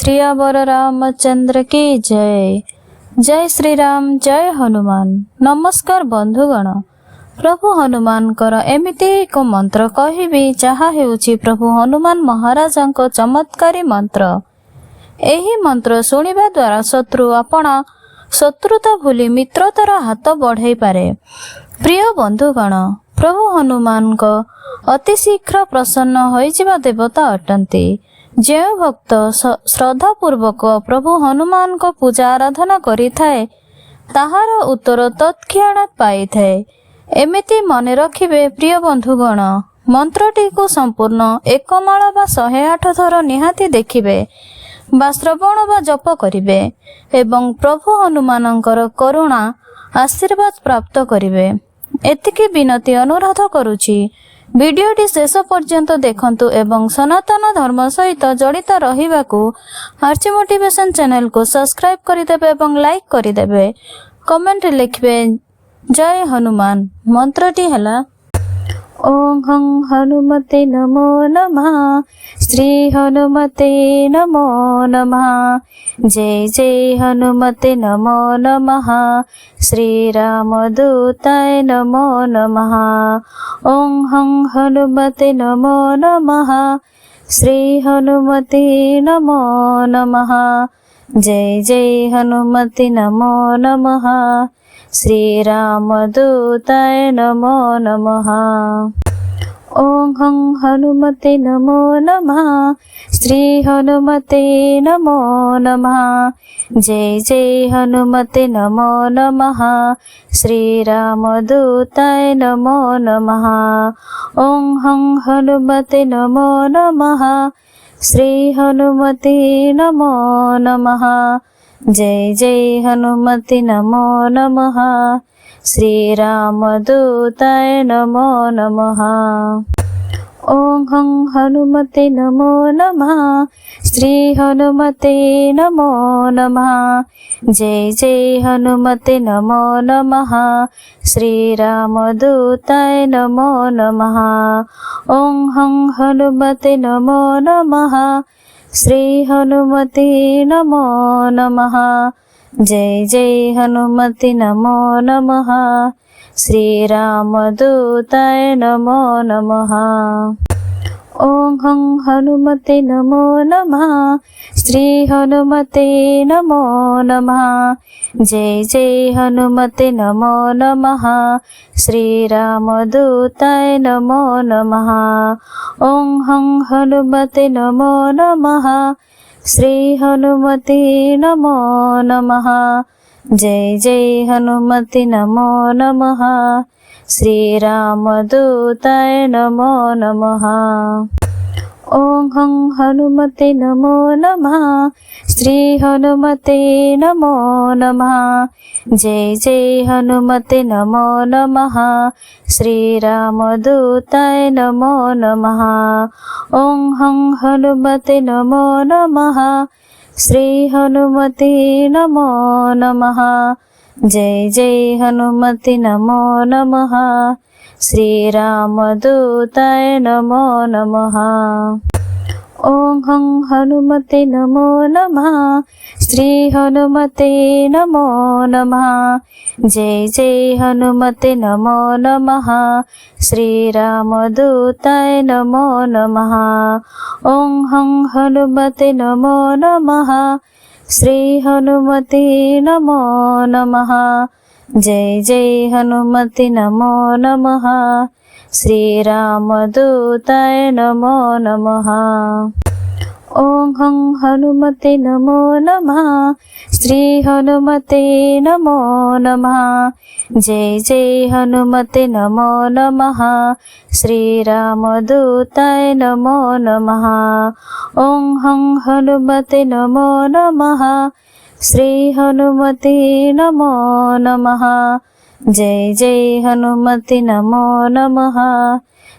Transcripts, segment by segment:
श्रियावर रामचंद्र की जय। जय श्री राम, जय हनुमान। नमस्कार बंधुगण, प्रभु हनुमान एमिति एक मंत्र कहबी जहा हेउछि प्रभु हनुमान महाराजंको चमत्कारी मंत्र। एही मंत्र शुणिबा द्वारा शत्रु अपना शत्रुता भूली मित्रतार हाथ बढ़ाई पारे। प्रिय बंधुगण, प्रभु हनुमान अति शीघ्र प्रसन्न होइजिबा देवता अटंती। जे भक्त श्रद्धा पूर्वक प्रभु हनुमान को पूजा आराधना करि थाए ताहार उत्तर तत्क्षणात पाई थाए। एमिति मने रखिबे प्रिय बंधुगण, मंत्रटी को संपूर्ण एक माला बा 108 थर निहाती देखिबे बा श्रवण बा जप करिबे एवं प्रभु हनुमानंकर करुणा आशीर्वाद प्राप्त करिबे। एतिकी विनती अनुरोध करुछि, वीडियोटी शेष पर्यंत देखंतु एवं सनातन धर्म सहित जड़ित रहिबाकू आर्ची मोटिवेशन चैनल को सब्सक्राइब करिदेबे एवं लाइक करिदेबे। कमेंट लिखबे जय हनुमान। मंत्रटी हला ओं हं हनुमते नमो नमः। श्री हनुमते नमो नमः। जय जय हनुमते नमो नमः। श्री रामदूताय नमो नमः। ओं हं हनुमते नमो नमः। श्री हनुमते नमो नमः। जय जय हनुमते नमो नमः। श्री रामदूताय नमो नमः। ओं हं हनुमते नमो नमः। श्री हनुमते नमो नमः। जय जय हनुमते नमो नमः। श्री रामदूताय नमो नमः। ओं हं हनुमते नमो नमः। श्री हनुमते नमो नमः। जय जय हनुमते नमो नमः। श्री रामदूताय नमो नमः। ओं हं हनुमते नमो नमः। श्री हनुमते नमो नमः। जय जय हनुमते नमो नमः। श्री रामदूताय नमो नमः। ओं हं हनुमते नमो नमः। श्री हनुमते नमो नमः। जय जय हनुमते नमो नमः। श्री रामदूताय नमो नमः। ओं हं हनुमते नमो नमः। श्री हनुमते नमो नमः। जय जय हनुमते नमो नमः। श्री रामदूताय नमो नमः। ओं हं हनुमते नमो नमः। श्री हनुमते नमो नमः। जय जय हनुमते नमो नमः। श्री रामदूताय नमो नमः। ओं हं हनुमते नमो नमः। श्री हनुमते नमो नमः। जय जय हनुमते नमो नमः। श्री रामदूताय नमो नमः। ओं हं हनुमते नमो नमः। श्री हनुमते नमो नमः। जय जय हनुमते नमो नमः। श्री रामदूताय नमो नमः। ओं हं हनुमते नमो नमः। श्री हनुमते नमो नमः। जय जय हनुमते नमो नमः। श्री रामदूताय नमो नमः। ओं हं हनुमते नमो नमः। श्री हनुमते नमो नमः। जय जय हनुमते नमो नमः। श्री रामदूताय नमो नमः। ओं हं हनुमते नमो नमः। श्री हनुमते नमो नमः। जय जय हनुमते नमो नमः। श्री रामदूताय नमो नमः। ओं हं हनुमते नमो नमः। श्री हनुमते नमो नमः। जय जय हनुमते नमो नमः।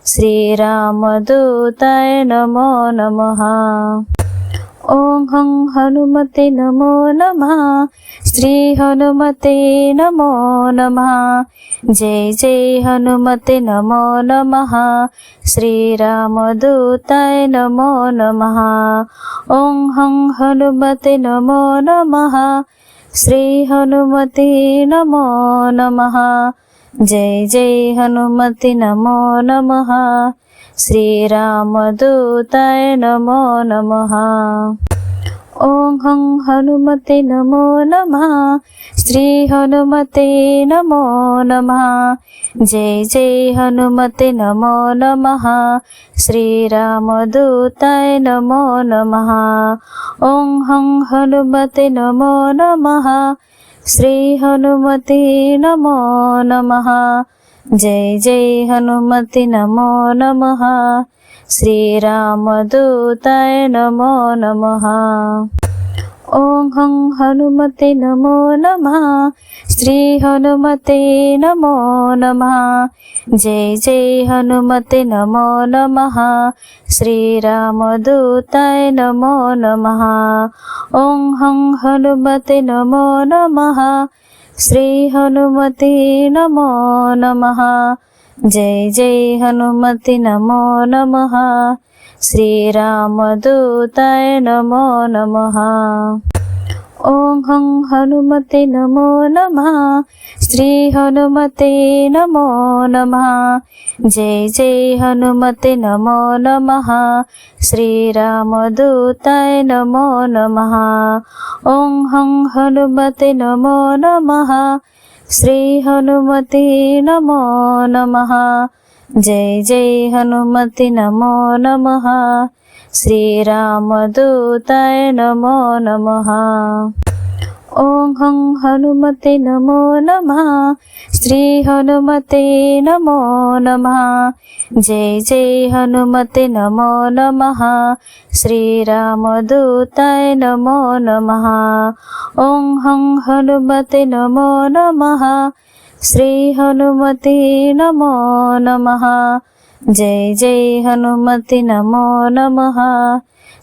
श्री रामदूताय नमो नमः। ఓం హం హనుమతే నమో నమః శ్రీ హనుమతే నమో నమః జై జై హనుమతే నమో నమః శ్రీరామదూతాయ నమో నమః ఓం హం హనుమతే నమో నమః శ్రీ హనుమతే నమో నమః జై జై హనుమతే నమో నమః శ్రీరామదూతాయ నమో నమః ఓం హం హనుమతే నమో నమః శ్రీ హనుమతే నమో నమః జై జై హనుమతే నమో నమః శ్రీరామదూతాయ నమో నమః ఓం హం హనుమతే నమో నమః శ్రీ హనుమతే నమో నమః జై జై హనుమతే నమో నమః శ్రీరామదూతాయ నమో నమః ఓం హం హనుమతే నమో నమః శ్రీ హనుమతే నమో నమః జై జై హనుమతే నమో నమః శ్రీరామదూతాయ నమో నమః ఓం హం హనుమతే నమో నమః శ్రీ హనుమతే నమో నమః జై జై హనుమతే నమో నమః శ్రీరామదూతాయ నమో నమః ఓం హం హనుమతే నమో నమః శ్రీ హనుమతే నమో నమః జై జై హనుమతే నమో నమః శ్రీరామదూతాయ నమో నమః ఓం హం హనుమతే నమో నమః శ్రీ హనుమతే నమో నమః జై జై హనుమతే నమో నమః శ్రీరామదూతాయ నమో నమః ఓం హం హనుమతే నమో నమః శ్రీ హనుమతే నమో నమః జై జై హనుమతే నమో నమః శ్రీరామదూతాయ నమో నమః ఓం హం హనుమతే నమో నమః శ్రీ హనుమతే నమో నమః జై జై హనుమతే నమో నమః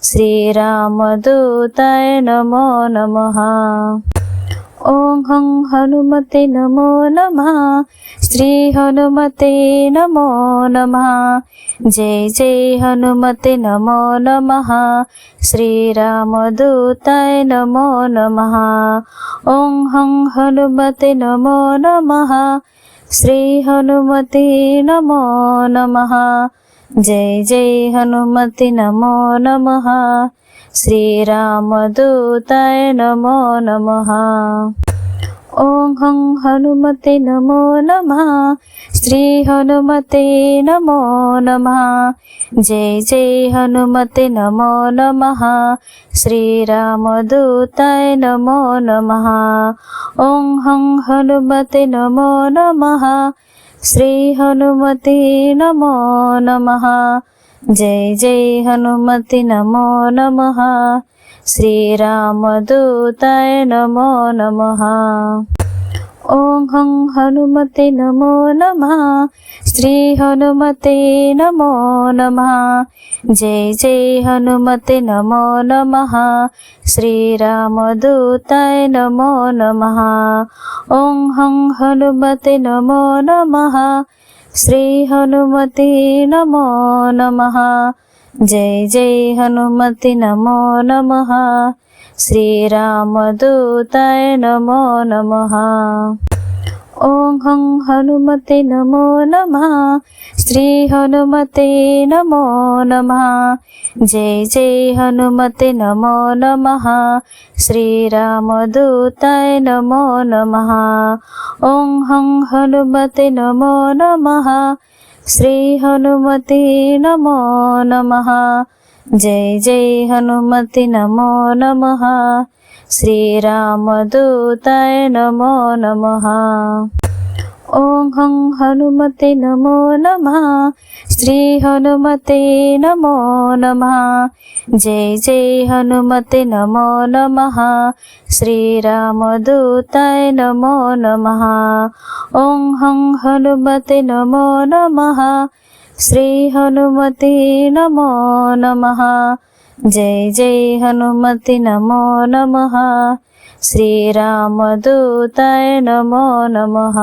శ్రీరామదూతాయ నమో నమః ఓం హం హనుమతే నమో నమః శ్రీ హనుమతే నమో నమః జై జై హనుమతే నమో నమః శ్రీరామదూతాయ నమో నమః ఓం హం హనుమతే నమో నమః శ్రీ హనుమతే నమో నమః జై జై హనుమతే నమో నమః శ్రీరామదూతాయ నమో నమః ఓం హం హనుమతే నమో నమః శ్రీ హనుమతే నమో నమః జై జై హనుమతే నమో నమః శ్రీరామదూతాయ నమో నమః ఓం హం హనుమతే నమో నమః శ్రీ హనుమతే నమో నమః జై జై హనుమతే నమో నమః శ్రీరామదూతాయ నమో నమః ఓం హం హనుమతే నమో నమః శ్రీ హనుమతే నమో నమః జై జై హనుమతే నమో నమః శ్రీరామదూతాయ నమో నమః ఓం హం హనుమతే నమో నమః శ్రీ హనుమతే నమో నమః జై జై హనుమతే నమో నమః శ్రీరామదూతాయ నమో నమః ఓం హం హనుమతే నమో నమః శ్రీ హనుమతే నమో నమః జై జై హనుమతే నమో నమః శ్రీరామదూతాయ నమో నమః ఓం హం హనుమతే నమో నమః శ్రీ హనుమతే నమో నమః జై జై హనుమతే నమో నమః శ్రీరామదూతాయ నమో నమః ఓం హం హనుమతే నమో నమః శ్రీ హనుమతే నమో నమః జై జై హనుమతే నమో నమః శ్రీరామదూతాయ నమో నమః ఓం హం హనుమతే నమో నమః శ్రీ హనుమతే నమో నమః जय जय हनुमते नमो नमः। श्रीरामदूताय नमो नमः।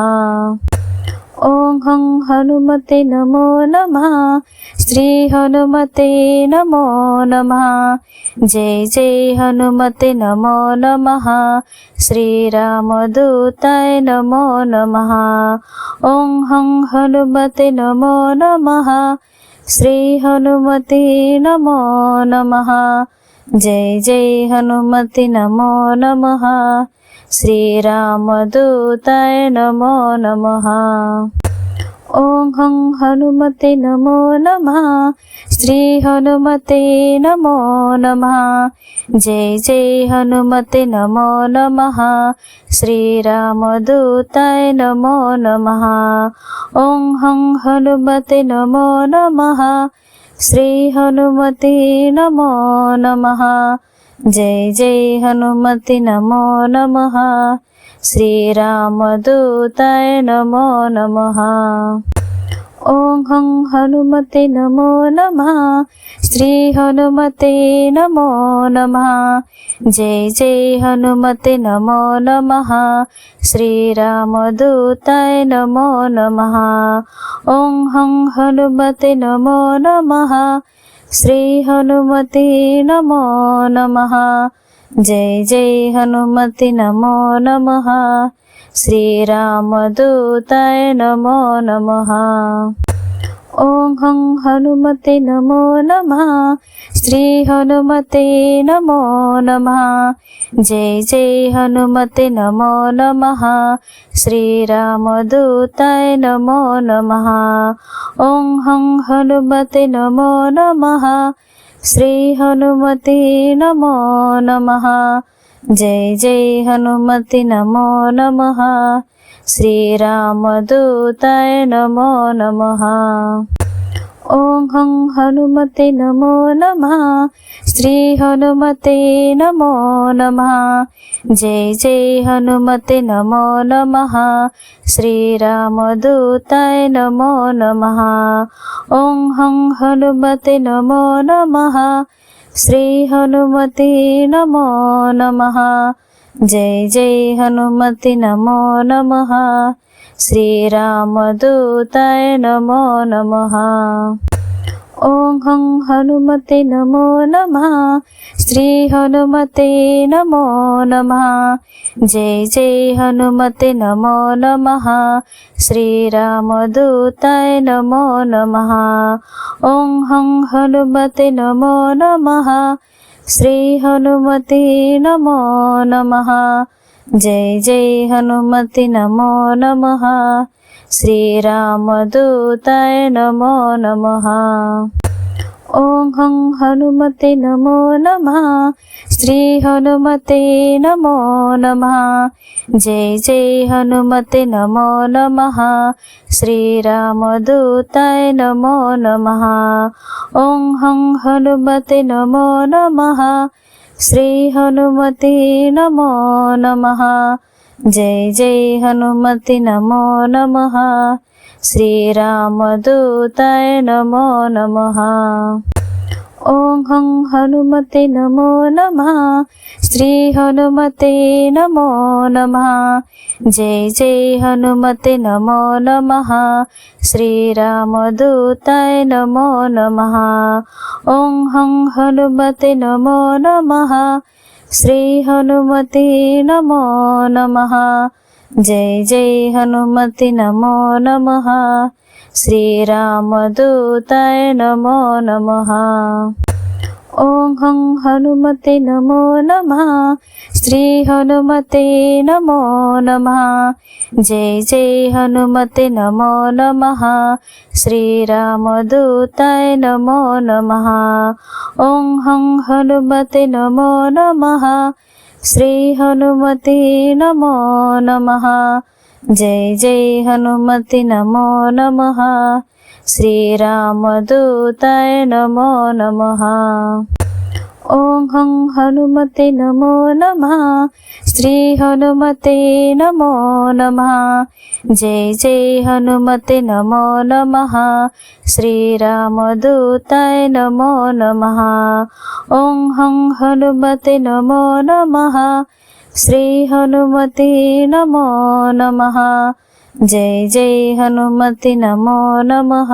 ओं हं हनुमते नमो नमः। श्री हनुमते नमो नमः। जय जय हनुमते नमो नमः। श्रीरामदूताय नमो नमः। ओं हं हनुमते नमो नमः। श्री हनुमते नमो नमः। जय जय हनुमते नमो नमः। श्रीरामदूताय नमो नमः। ओं हं हनुमते नमो नमः। श्री हनुमते नमो नमः। जय जय हनुमते नमो नमः। श्रीरामदूताय नमो नमः। ओं हं हनुमते नमो नमः। श्री हनुमते नमो नमः। जय जय हनुमते नमो नमः। श्रीरामदूताय नमो नमः। ओं हं हनुमते नमो नमः। श्री हनुमते नमो नमः। जय जय हनुमते नमो नमः। श्रीरामदूताय नमो नमः। ओं हं हनुमते नमो नमः। श्री हनुमते नमो नमः। जय जय हनुमते नमो नमः। श्रीरामदूताय नमो नमः। ओं हं हनुमते नमो नमः। श्री हनुमते नमो नमः। जय जय हनुमते नमो नमः। श्रीरामदूताय नमो नमः। ओं हं हनुमते नमो नमः। श्री हनुमते नमो नमः। जय जय हनुमते नमो नमः। श्रीरामदूताय नमो नमः। ओं हं हनुमते नमो नमः। श्री हनुमते नमो नमः। जय जय हनुमते नमो नमः। श्रीरामदूताय नमो नमः। ओं हं हनुमते नमो नमः। श्री हनुमते नमो नमः। जय जय हनुमते नमो नमः। श्रीरामदूताय नमो नमः। ओं हं हनुमते नमो नमः। श्री हनुमते नमो नमः। जय जय हनुमते नमो नमः। श्रीरामदूताय नमो नमः। ओं हं हनुमते नमो नमः। श्री हनुमते नमो नमः। जय जय हनुमते नमो नमः। श्रीरामदूताय नमो नमः। ओं हं हनुमते नमो नमः। श्री हनुमते नमो नमः। जय जय हनुमते नमो नमः। श्रीरामदूताय नमो नमः। ओं हं हनुमते नमो नमः। श्री हनुमते नमो नमः। जय जय हनुमते नमो नमः। श्रीरामदूताय नमो नमः। ओं हं हनुमते नमो नमः। श्री हनुमते नमो नमः। जय जय हनुमते नमो नमः। श्रीरामदूताय नमो नमः। ओं हं हनुमते नमो नमः। श्री हनुमते नमो नमः। जय जय हनुमते नमो नमः। श्रीरामदूताय नमो नमः। ओं हं हनुमते नमो नमः। श्री हनुमते नमो नमः। जय जय हनुमते नमो नमः। श्रीरामदूताय नमो नमः। ओं हं हनुमते नमो नमः। श्री हनुमते नमो नमः। जय जय हनुमते नमो नमः। श्रीरामदूताय नमो नमः। ఓం హం హనుమతే నమో నమః. శ్రీ హనుమతే నమో నమః. జై జై హనుమతే నమో నమః. శ్రీరామదూతాయ నమో నమః. ఓం హం హనుమతే నమో నమః. శ్రీ హనుమతే నమో నమః. జై జై హనుమతే నమో నమః.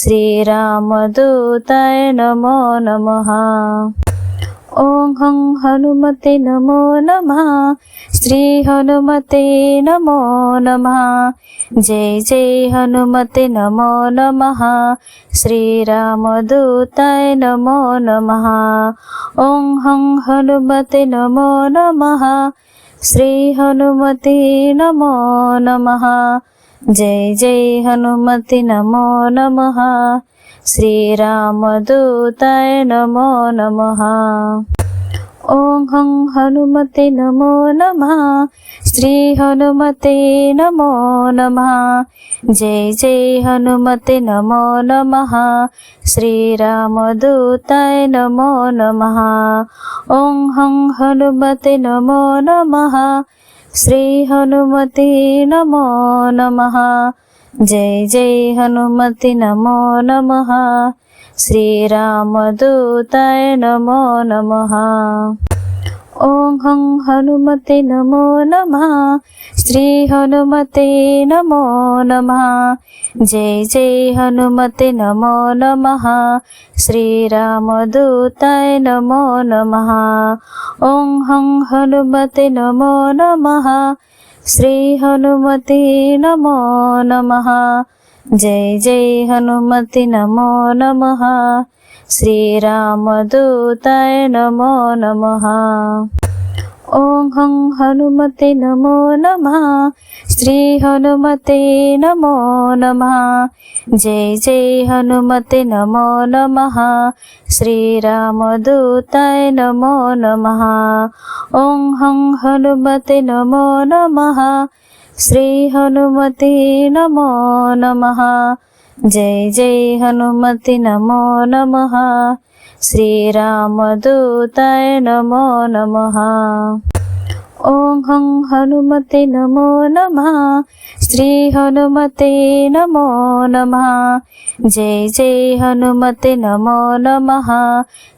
శ్రీరామదూతాయ నమో నమః. ఓం హం హనుమతే నమో నమః. శ్రీ హనుమతే నమో నమః. జై జై హనుమతే నమో నమః. శ్రీరామదూతాయ నమో నమః. ఓం హం హనుమతే నమో నమః. శ్రీ హనుమతే నమో నమః. జై జై హనుమతే నమో నమః. శ్రీరామదూతాయ నమో నమః. ఓం హం హనుమతే నమో నమః. శ్రీ హనుమతే నమో నమః. జై జై హనుమతే నమో నమః. శ్రీరామదూతాయ నమో నమః. ఓం హం హనుమతే నమో నమః. శ్రీ హనుమతే నమో నమః. జై జై హనుమతే నమో నమః. శ్రీరామదూతాయ నమో నమః. ఓం హం హనుమతే నమో నమః. శ్రీ హనుమతే నమో నమః. జై జై హనుమతే నమో నమః. శ్రీరామదూతాయ నమో నమః. ఓం హం హనుమతే నమో నమః. శ్రీ హనుమతే నమో నమః. జై జై హనుమతే నమో నమః. శ్రీరామదూతాయ నమో నమః. ఓం హం హనుమతే నమో నమః. శ్రీ హనుమతే నమో నమః. జై జై హనుమతే నమో నమః. శ్రీరామదూతాయ నమో నమః. ఓం హం హనుమతే నమో నమః. శ్రీ హనుమతే నమో నమః. జై జై హనుమతే నమో నమః. శ్రీరామదూతాయ నమో నమః. ఓం హం హనుమతే నమో నమః. శ్రీ హనుమతే నమో నమః. జై జై హనుమతే నమో నమః.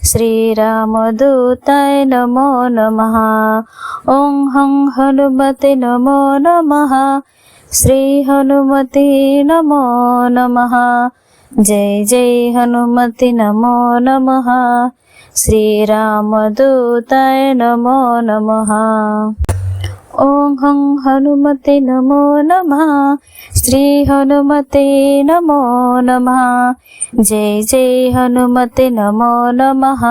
శ్రీరామదూతాయ నమో నమః. ఓం హం హనుమతే నమో నమః. శ్రీ హనుమతే నమో నమః. జై జై హనుమతే నమో నమః. శ్రీరామదూతాయ నమో నమః. ఓం హం హనుమతే నమో నమః. శ్రీ హనుమతే నమో నమః. జై జై హనుమతే నమో నమః.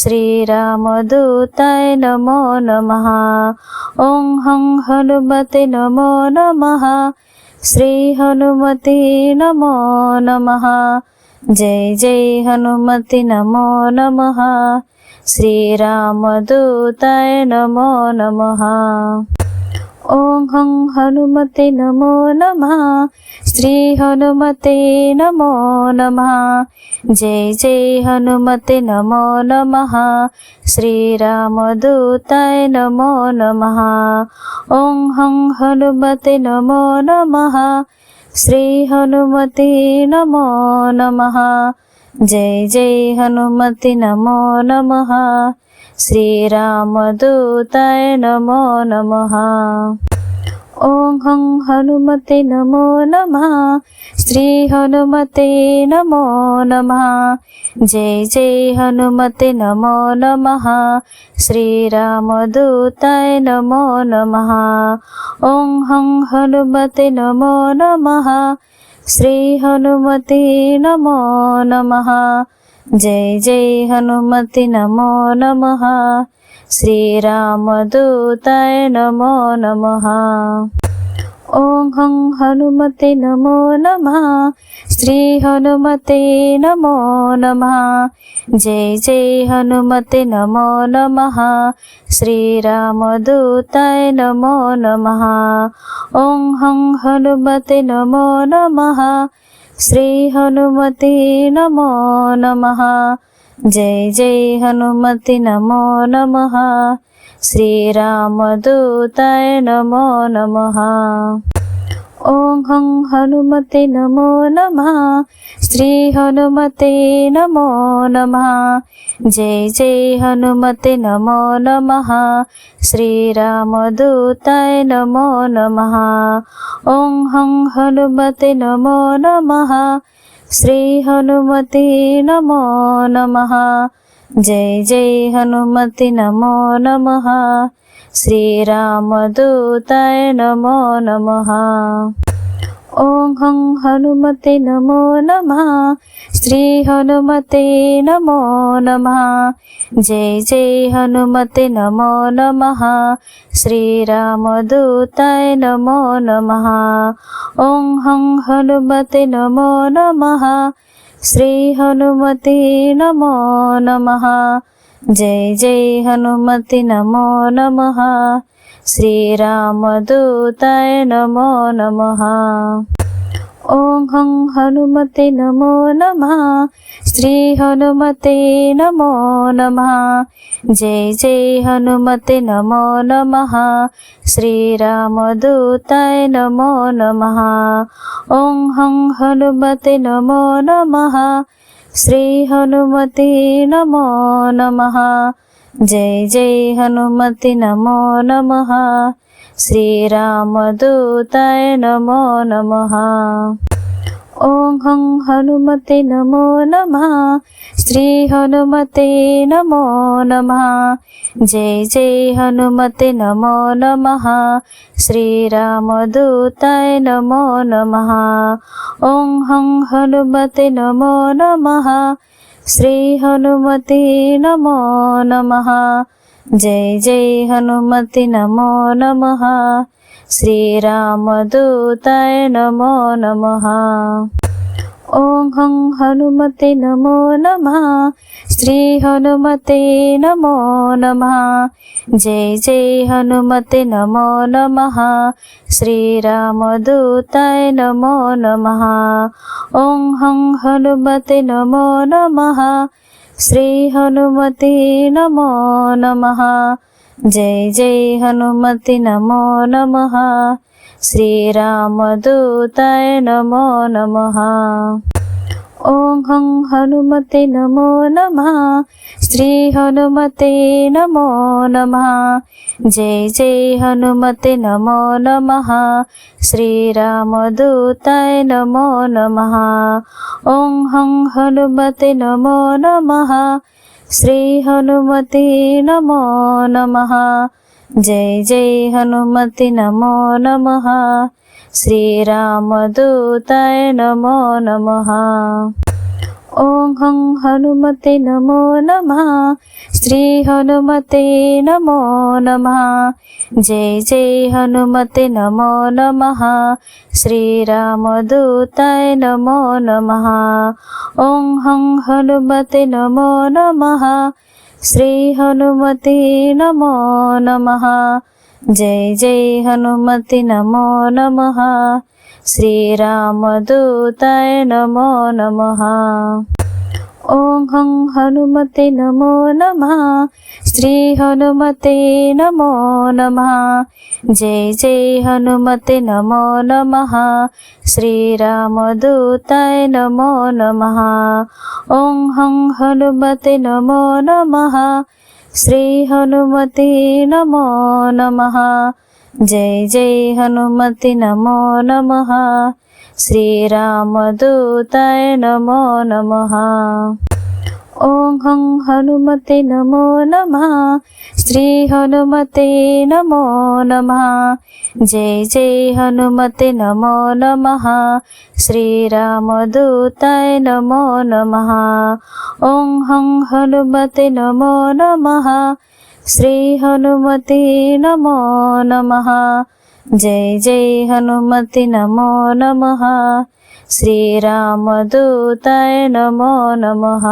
శ్రీరామదూతాయ నమో నమః. ఓం హం హనుమతే నమో నమః. శ్రీ హనుమతే నమో నమః. జై జై హనుమతే నమో నమః. శ్రీరామదూతాయ నమో నమః. ఓం హం హనుమతే నమో నమః. శ్రీ హనుమతే నమో నమః. జై జై హనుమతే నమో నమః. శ్రీరామదూతాయ నమో నమః. ఓం హం హనుమతే నమో నమః. శ్రీ హనుమతే నమో నమః. జై జై హనుమతే నమో నమః. శ్రీరామదూతాయ నమో నమః. ఓం హం హనుమతే నమో నమః. శ్రీ హనుమతే నమో నమః. జై జై హనుమతే నమో నమః. శ్రీరామదూతాయ నమో నమః. ఓం హం హనుమతే నమో నమః. శ్రీ హనుమతే నమో నమః. జై జై హనుమతే నమో నమః. శ్రీరామదూతాయ నమో నమః. ఓం హం హనుమతే నమో నమః. శ్రీ హనుమతే నమో నమః. జై జై హనుమతే నమో నమః. శ్రీరామదూతాయ నమో నమః. ఓం హం హనుమతే నమో నమః. శ్రీ హనుమతే నమో నమః. जय जय हनुमति नमो नमः। श्रीरामदूताय नमो नमः। ओं हं हनुमते नमो नमः। श्री हनुमते नमो नमः। जय जय हनुमते नमो नमः। श्रीरामदूताय नमो नमः। ओं हं हनुमते नमो नमः। श्री हनुमते नमो नमः। जय जय हनुमते नमो नमः। श्रीरामदूताय नमो नमः। ओं हं हनुमते नमो नमः। श्री हनुमते नमो नमः। जय जय हनुमते नमो नमः। श्रीरामदूताय नमो नमः। ओं हं हनुमते नमो नमः। श्री हनुमते नमो नमः। जय जय हनुमते नमो नमः। श्रीरामदूताय नमो नमः। ओं हं हनुमते नमो नमः। श्री हनुमते नमो नमः। जय जय हनुमते नमो नमः। श्रीरामदूताय नमो नमः। ओं हं हनुमते नमो नमः। श्री हनुमते नमो नमः। जय जय हनुमते नमो नमः। श्रीरामदूताय नमो नमः। ओं हं हनुमते नमो नमः। श्री हनुमते नमो नमः। जय जय हनुमते नमो नमः। श्रीरामदूताय नमो नमः। ओं हं हनुमते नमो नमः। श्री हनुमते नमो नमः। जय जय हनुमते नमो नमः। श्रीरामदूताय नमो नमः। ओं हं हनुमते नमो नमः। श्री हनुमते नमो नमः। जय जय हनुमते नमो नमः। श्रीरामदूताय नमो नमः। ओं हं हनुमते नमो नमः। श्री हनुमते नमो नमः। जय जय हनुमते नमो नमः। श्रीरामदूताय नमो नमः। ओं हं हनुमते नमो नमः। श्री हनुमते नमो नमः। जय जय हनुमते नमो नमः। श्रीरामदूताय नमो नमः। ओं हं हनुमते नमो नमः। श्री हनुमते नमो नमः। जय जय हनुमते नमो नमः। श्रीरामदूताय नमो नमः। ओं हं हनुमते नमो नमः। श्री हनुमते नमो नमः। जय जय हनुमते नमो नमः। श्रीरामदूताय नमो नमः। ओं हं हनुमते नमो नमः। श्री हनुमते नमो नमः। जय जय हनुमते नमो नमः। श्रीरामदूताय नमो नमः। ओं हं हनुमते नमो नमः। श्री हनुमते नमो नमः। जय जय हनुमते नमो नमः। श्रीरामदूताय नमो नमः। ओं हं हनुमते नमो नमः। श्री हनुमते नमो नमः। जय जय हनुमते नमो नमः। श्रीरामदूताय नमो नमः। ओं हं हनुमते नमो नमः। श्री हनुमते नमो नमः। जय जय हनुमते नमो नमः। श्रीरामदूताय नमो नमः। ओं हं हनुमते नमो नमः। श्री हनुमते नमो नमः। जय जय हनुमते नमो नमः। श्रीरामदूताय नमो नमः।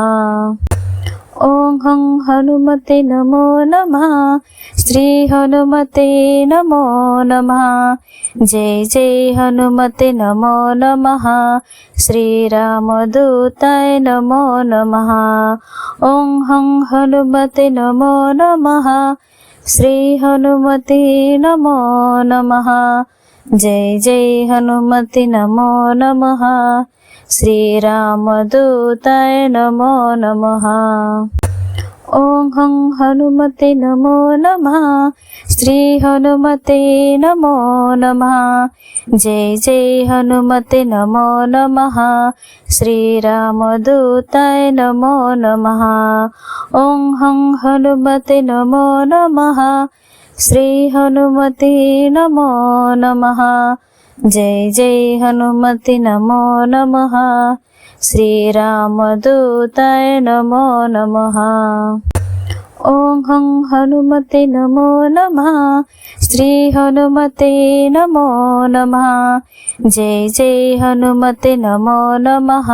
ఓం హం హనుమతే నమో నమః శ్రీ హనుమతే నమో నమః జై జై హనుమతే నమో నమః శ్రీరామదూతాయ నమో నమః ఓం హం హనుమతే నమో నమః శ్రీ హనుమతే నమో నమః జై జై హనుమతే నమో నమః శ్రీరామదూతాయ నమో నమః ఓం హం హనుమతే నమో నమః శ్రీ హనుమతే నమో నమః జై జై హనుమతే నమో నమః శ్రీరామదూతాయ నమో నమః ఓం హం హనుమతే నమో నమః శ్రీ హనుమతే నమో నమః జై జై హనుమతే నమో నమః శ్రీరామదూతాయ నమో నమః ఓం హం హనుమతే నమో నమః శ్రీ హనుమతే నమో నమః జై జై హనుమతే నమో నమః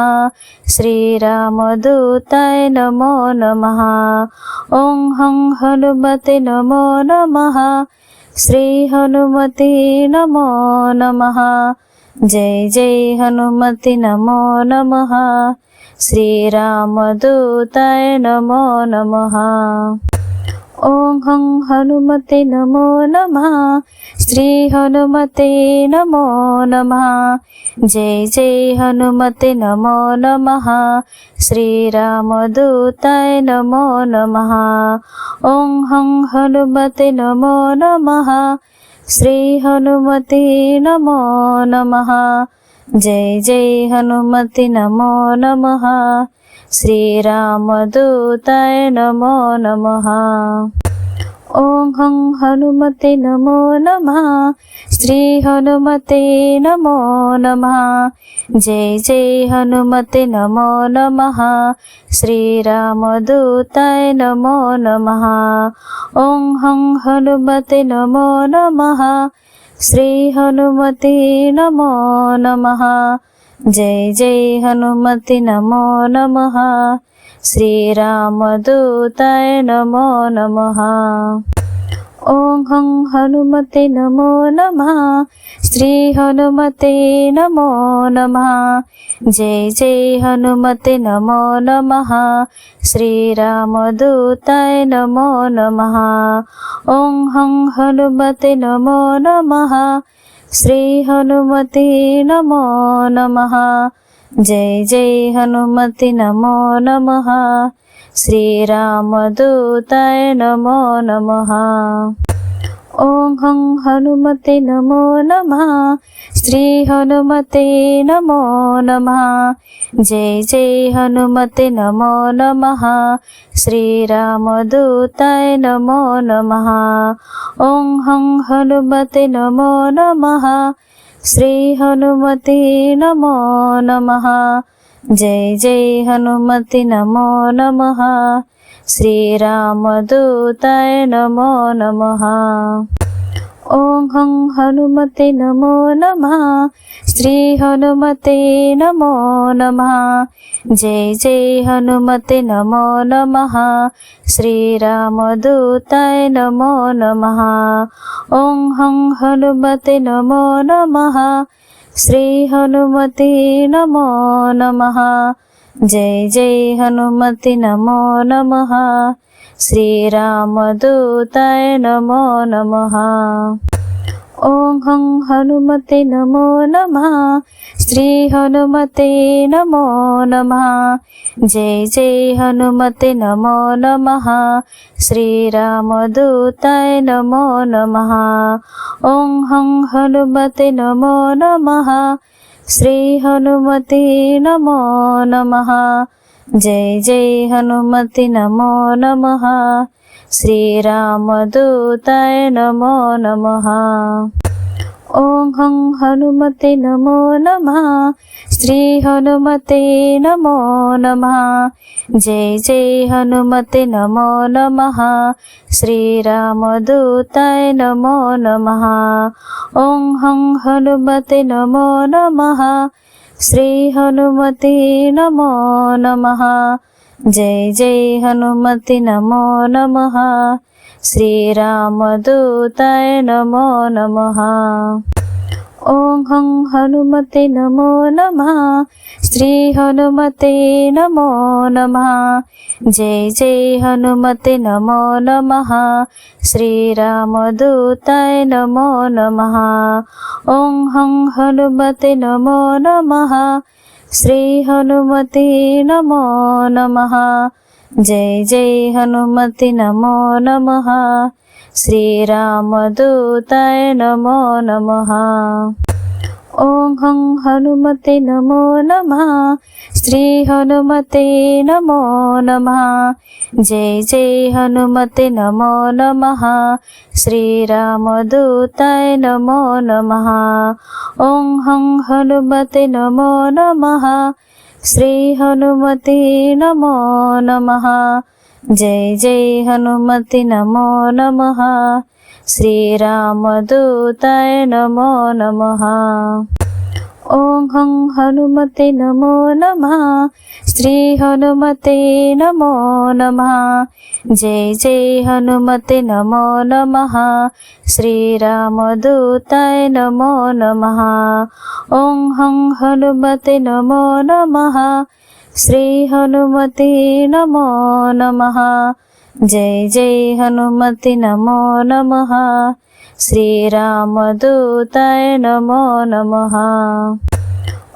శ్రీరామదూతాయ నమో నమః ఓం హం హనుమతే నమో నమః శ్రీ హనుమతే నమో నమః జై జై హనుమతే నమో నమః శ్రీరామదూతాయ నమో నమః ఓం హం హనుమతే నమో నమః శ్రీ హనుమతే నమో నమః జై జై హనుమతే నమో నమః శ్రీరామదూతాయ నమో నమః ఓం హం హనుమతే నమో నమః శ్రీ హనుమతే నమో నమః జై జై హనుమతే నమో నమః శ్రీరామదూతాయ నమో నమః ఓం హం హనుమతే నమో నమః శ్రీ హనుమతే నమో నమః జై జై హనుమతే నమో నమః శ్రీరామదూతాయ నమో నమః ఓం హం హనుమతే నమో నమః శ్రీ హనుమతే నమో నమః జై జై హనుమతే నమో నమః శ్రీరామదూతాయ నమో నమః ఓం హం హనుమతే నమో నమః శ్రీ హనుమతే నమో నమః జై జై హనుమతే నమో నమః శ్రీరామదూతాయ నమో నమః ఓం హం హనుమతే నమో నమః శ్రీ హనుమతే నమో నమః జై జై హనుమతే నమో నమః శ్రీరామదూతాయ నమో నమః ఓం హం హనుమతే నమో నమః శ్రీ హనుమతే నమో నమః జై జై హనుమతే నమో నమః శ్రీరామదూతాయ నమో నమః ఓం హం హనుమతే నమో నమః శ్రీ హనుమతే నమో నమః జై జై హనుమతే నమో నమః శ్రీరామదూతాయ నమో నమః ఓం హం హనుమతే నమో నమః శ్రీ హనుమతే నమో నమః జై జై హనుమతే నమో నమః శ్రీరామదూతాయ నమో నమః ఓం హం హనుమతే నమో నమః శ్రీ హనుమతే నమో నమః జై జై హనుమతే నమో నమః శ్రీరామదూతాయ నమో నమః ఓం హం హనుమతే నమో నమః శ్రీ హనుమతే నమో నమః జై జై హనుమతే నమో నమః శ్రీరామదూతాయ నమో నమః ఓం హం హనుమతే నమో నమః శ్రీ హనుమతే నమో నమః జై జై హనుమతే నమో నమః శ్రీరామదూతాయ నమో నమః ఓం హం హనుమతే నమో నమః శ్రీ హనుమతే నమో నమః జై జై హనుమతే నమో నమః శ్రీరామదూతాయ నమో నమః ఓం హం హనుమతే నమో నమః శ్రీ హనుమతే నమో నమః जय जय हनुमति नमो नमः। श्रीरामदूताय नमो नमः। ओं हं हनुमते नमो नमः। श्री हनुमते नमो नमः। जय जय हनुमते नमो नमः। श्रीरामदूताय नमो नमः। ओं हं हनुमते नमो नमः। श्री हनुमते नमो नमः। जय जय हनुमते नमो नमः। श्रीरामदूताय नमो नमः। ओं हं हनुमते नमो नमः। श्री हनुमते नमो नमः। जय जय हनुमते नमो नमः। श्रीरामदूताय नमो नमः। ओं हं हनुमते नमो नमः। श्री हनुमते नमो नमः। जय जय हनुमते नमो नमः। श्रीरामदूताय नमो नमः। ओं हं हनुमते नमो नमः। श्री हनुमते नमो नमः। जय जय हनुमते नमो नमः। श्रीरामदूताय नमो नमः। ओं हं हनुमते नमो नमः। श्री हनुमते नमो नमः। जय जय हनुमते नमो नमः। श्रीरामदूताय नमो नमः।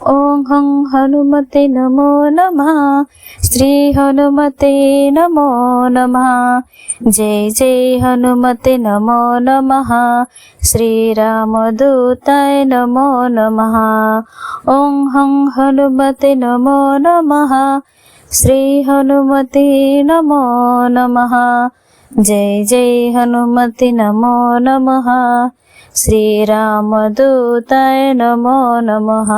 ओं हं हनुमते नमो नमः। श्री हनुमते नमो नमः। जय जय हनुमते नमो नमः। श्रीरामदूताय नमो नमः। ओं हं हनुमते नमो नमः। श्री हनुमते नमो नमः। जय जय हनुमते नमो नमः। श्रीरामदूताय नमो नमः।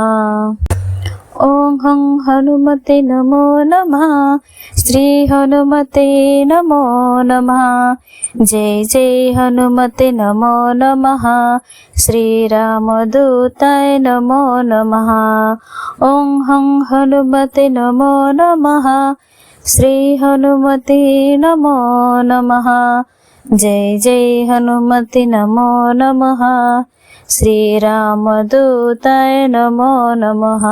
ओं हं हनुमते नमो नमः। श्री हनुमते नमो नमः। जय जय हनुमते नमो नमः। श्रीरामदूताय नमो नमः। ओं हं हनुमते नमो नमः। श्री हनुमते नमो नमः। जय जय हनुमते नमो नमः। श्रीरामदूताय नमो नमः।